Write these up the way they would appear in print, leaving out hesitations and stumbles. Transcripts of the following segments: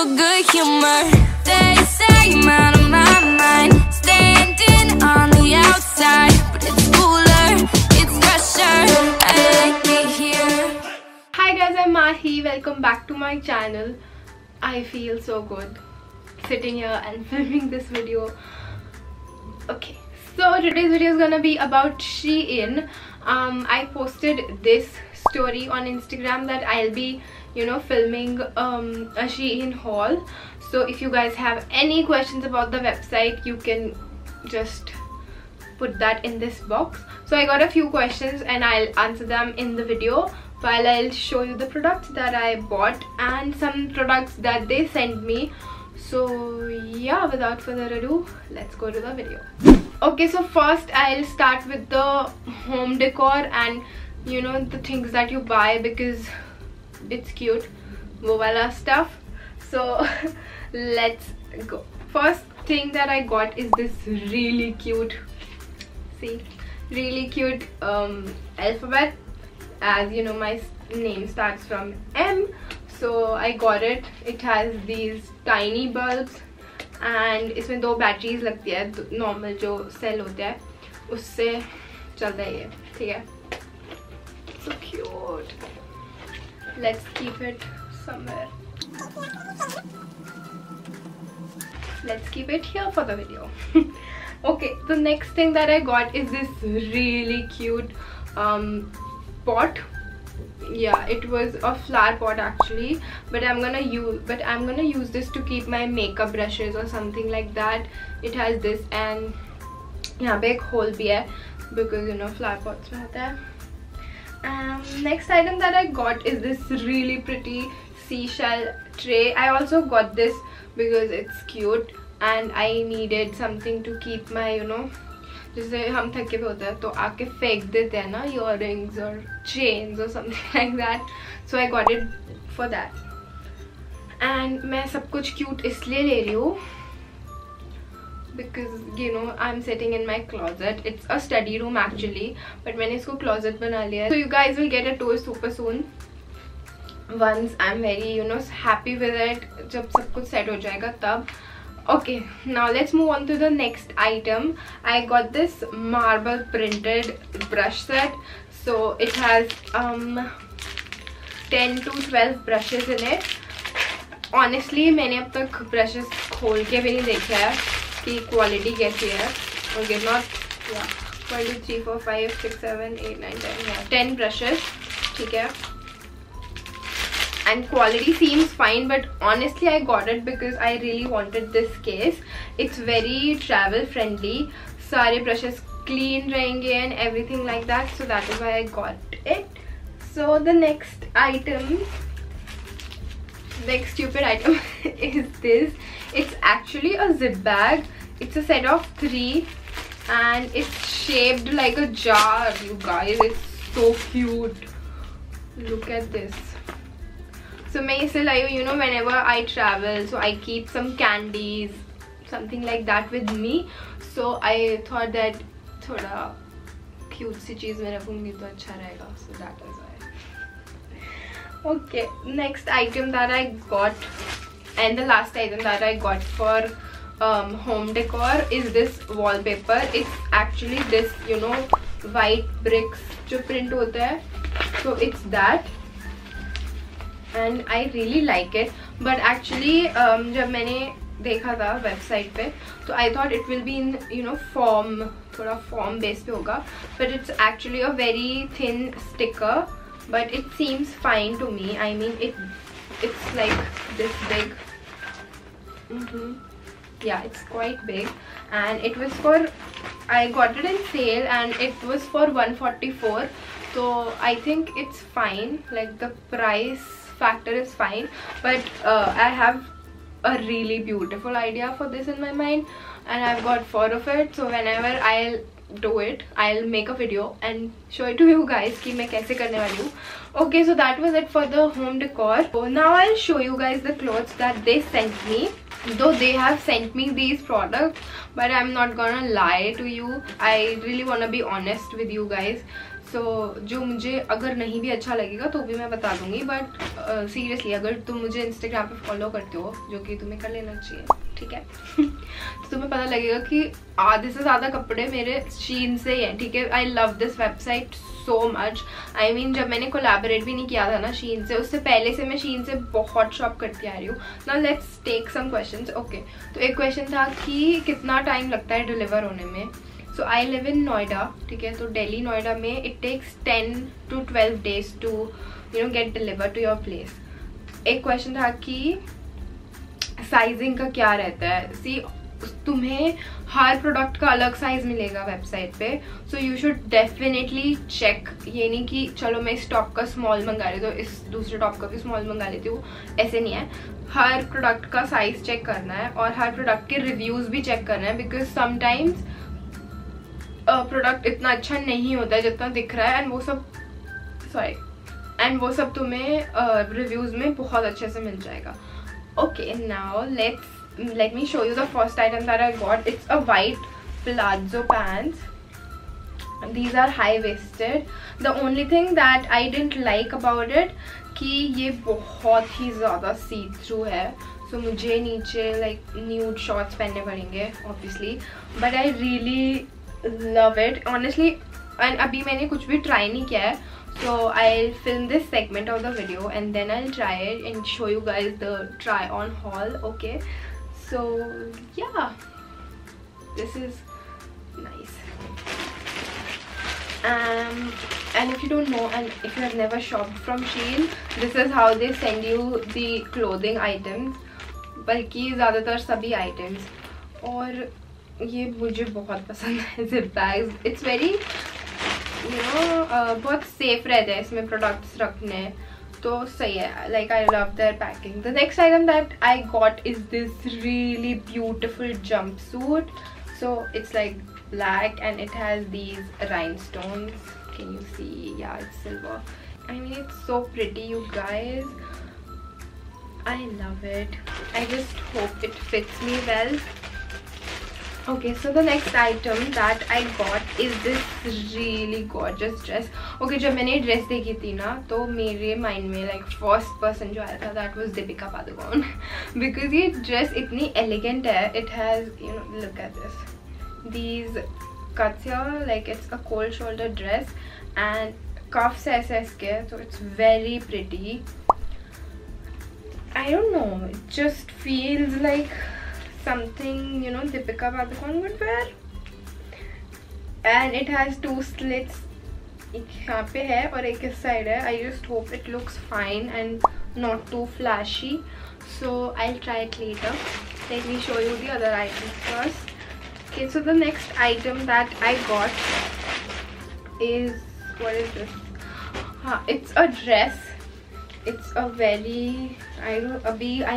good humor. They say I'm out of my mind, standing on the outside, but it's cooler, it's fresher. I like it here. Hi guys, I'm Mahi. Welcome back to my channel. I feel so good sitting here and filming this video. Okay, so today's video is gonna be about Shein. I posted this story on Instagram that I'll be filming a Shein haul. So if you guys have any questions about the website, you can just put that in this box. So I got a few questions and I'll answer them in the video while I'll show you the products that I bought and some products that they sent me. So yeah, without further ado, let's go to the video. Okay, so first I'll start with the home decor and the things that you buy because it's cute, wo wala stuff. So let's go. First thing that I got is this really cute, really cute alphabet. As you know, my name starts from M, so I got it. It has these tiny bulbs and इसमें 2 batteries लगती है, normal जो cell होते हैं उससे चलता है ये, ठीक है. So cute. Let's keep it somewhere. Let's keep it here for the video. Okay, the next thing that I got is this really cute pot. Yeah, it was a flower pot actually, but I'm gonna use this to keep my makeup brushes or something like that. It has this and यहाँ पे एक hole भी है because flower pots में होता है. Next item that I got is this really pretty seashell tray. I also got this because it's cute and I needed something to keep my जैसे हम थके पे होते हैं तो आके फेंक देते हैं ना earrings or chains or something like that. So I got it for that. And मैं सब कुछ cute इसलिए ले रही हूँ because I'm sitting in my closet. It's a study room actually, but मैंने इसको closet बना लिया है. So you guys will get a tour super soon once I'm very happy with it. जब सब कुछ set हो जाएगा तब. Okay, now let's move on to the next item. I got this marble printed brush set. So it has 10 to 12 brushes in it. Honestly, मैंने अब तक brushes खोल के भी नहीं देखा है कि quality कैसी है. Okay, not 1 2 3 4 5 6 7 8 9 10 yeah, 10 brushes, ठीक है. And quality seems fine, but honestly I got it because I really wanted this case. It's very travel friendly, सारे brushes clean रहेंगे and everything like that, so that is why I got it. So the next stupid item is this. It's actually a zip bag. It's a set of 3 and it's shaped like a jar, you guys. It's so cute. Look at this. So मैं इसे लाई हूँ whenever I travel, so I keep some candies, something like that with me. So I thought that थोड़ा cute सी चीज़ में रखूँगी तो अच्छा रहेगा. So that is why. Okay, next item that I got and the last item that I got for home decor is this wallpaper. It's actually this white bricks जो print होता है. So it's that. And I really like it, but actually जब मैंने देखा था website पे तो I thought it will be in form, थोड़ा form base पे होगा, but it's actually a very thin sticker, but it seems fine to me. I mean it's like this big. Yeah, it's quite big and it was I got it in sale and it was for 144, so I think it's fine, like the price factor is fine. But I have a really beautiful idea for this in my mind and I've got 4 of it, so whenever I'll do it I'll make a video and show it to you guys कि मैं कैसे करने वाली हूँ. Okay, so that was it for the home decor. So now I'll show you guys the clothes that they sent me. Though they have sent me these products, but I'm not gonna lie to you, I really want to be honest with you guys. सो जो मुझे अगर नहीं भी अच्छा लगेगा तो भी मैं बता दूंगी, बट सीरियसली अगर तुम मुझे इंस्टाग्राम पे फॉलो करते हो, जो कि तुम्हें कर लेना चाहिए, ठीक है तो तुम्हें पता लगेगा कि आधे से ज़्यादा कपड़े मेरे शीन से ही हैं, ठीक है। I love this website so much. I mean जब मैंने कोलैबोरेट भी नहीं किया था ना शीन से, उससे पहले से मैं शीन से बहुत शॉप करती आ रही हूँ। Now let's take some questions. Okay, तो एक क्वेश्चन था कि कितना टाइम लगता है डिलीवर होने में। सो आई लिव इन नोएडा, ठीक है, तो दिल्ली नोएडा में it takes 10 to 12 days to get deliver to your place. एक क्वेश्चन था कि साइजिंग का क्या रहता है। सी तुम्हें हर प्रोडक्ट का अलग साइज मिलेगा वेबसाइट पे, so you should definitely check. ये नहीं कि चलो मैं इस टॉप का स्मॉल मंगा लेती हूँ, इस दूसरे टॉप का भी स्मॉल मंगा लेती हूँ, ऐसे नहीं है। हर प्रोडक्ट का साइज चेक करना है और हर प्रोडक्ट के रिव्यूज भी चेक करना है, बिकॉज समटाइम्स प्रोडक्ट इतना अच्छा नहीं होता है जितना दिख रहा है, एंड वो सब तुम्हें रिव्यूज में बहुत अच्छे से मिल जाएगा। Okay, now let me show you the first item that I got. It's a white palazzo pants. These are high waisted. The only thing that I didn't like about it कि ये बहुत ही ज़्यादा see through है, so मुझे नीचे like nude shorts पहनने पड़ेंगे obviously, but I really love it honestly। and अभी मैंने कुछ भी try नहीं किया है, so I'll film this segment of the video and then I'll try it and show you guys the try on haul. Okay, so yeah, this is nice. And if you don't know, and if you have never shopped from Shein, this is how they send you the clothing items, बल्कि ज़्यादातर सभी items। और ये मुझे बहुत पसंद है zip bags। It's very बहुत सेफ रहते हैं इसमें प्रोडक्ट्स रखने, तो सही है। Like I love their packing. The next item that I got is this really beautiful jumpsuit. So it's like black and it has these rhinestones. Can you see? Yeah, it's silver. I mean, it's so pretty, you guys. I love it. I just hope it fits me well. Okay, so the next item that I got is this really gorgeous dress. Okay, जब मैंने ये dress देखी थी ना, तो मेरे mind में like first person जो आया था that was Deepika Padukone because ये ड्रेस इतनी elegant है. It has, look at this. These cuts here, like it's a cold shoulder dress and cuffs ऐसे इसके, so it's very pretty. I don't know, it just feels like something Deepika Padukone would wear. And it has two slits, एक यहाँ पे है और एक इस side है. I just hope it looks fine and not too flashy, so I'll try it later. Let me show you the other items first. Okay, so the next item that I got is, what is this? It's a dress. It's a very, I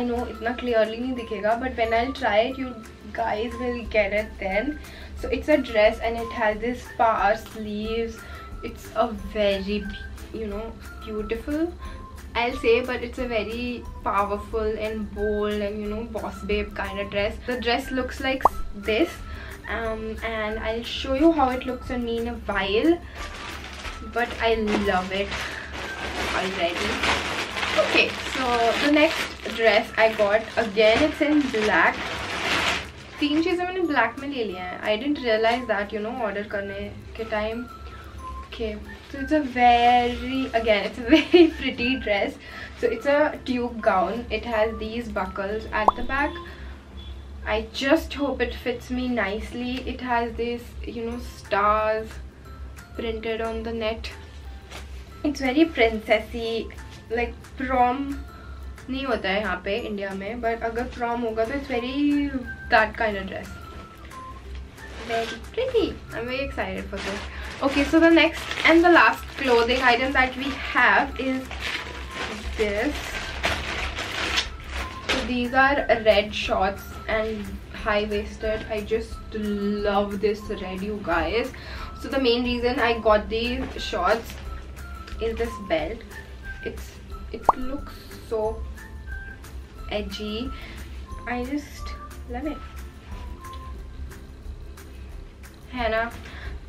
know इतना clearly नहीं दिखेगा, but when I'll try it, you guys will get it then. So it's a dress and it has this par sleeves. It's a very, beautiful, I'll say, but it's a very powerful and bold and boss babe kind of dress. The dress looks like this. And I'll show you how it looks on me in a while, but I love it already. Okay, so the next dress I got, again it's in black. 3 चीज़ें मैंने black में ले लिया है. I didn't realize that, order करने के time. Okay, so it's a very pretty dress. So it's a tube gown. It has these buckles at the back. I just hope it fits me nicely. It has this, stars printed on the net. It's very princessy, like prom नहीं होता है यहाँ पे India में, but अगर prom होगा तो it's very that kind of dress. Very pretty. I'm very excited for this. Okay, so the next and the last clothing item that we have is this. So these are red shorts and high-waisted. I just love this red, you guys. So the main reason I got these shorts is this belt. It looks so edgy. I just love it. है ना?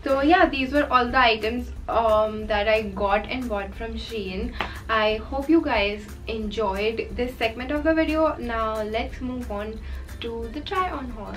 So yeah, these were all the items that I got and bought from Shein. I hope you guys enjoyed this segment of the video. Now let's move on to the try on haul.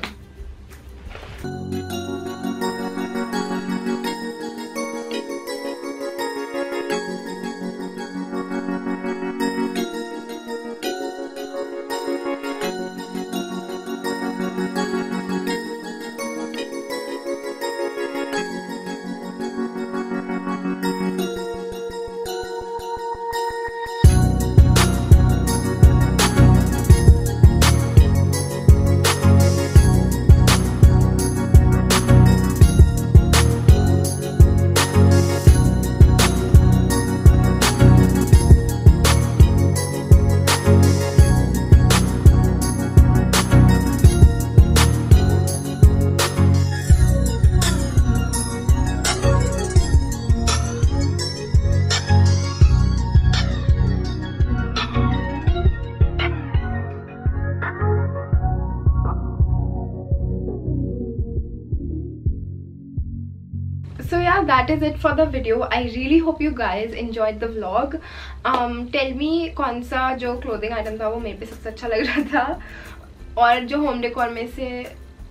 So yeah, that is it for the video. I really hope you guys enjoyed the vlog. Tell me कौन सा जो clothing item था वो मेरे पे सबसे अच्छा लग रहा था, और जो home decor में से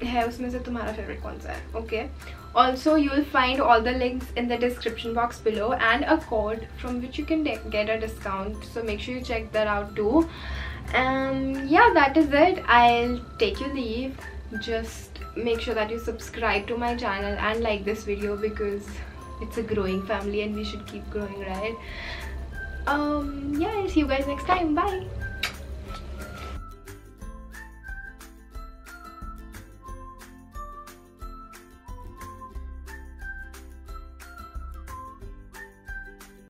है उसमें से तुम्हारा favorite कौन सा है. Okay. Also, you will find all the links in the description box below and a code from which you can get a discount. So make sure you check that out too. And yeah, that is it. I'll take your leave. Just make sure that you subscribe to my channel and like this video because it's a growing family and we should keep growing, right? Yeah, I'll see you guys next time. Bye.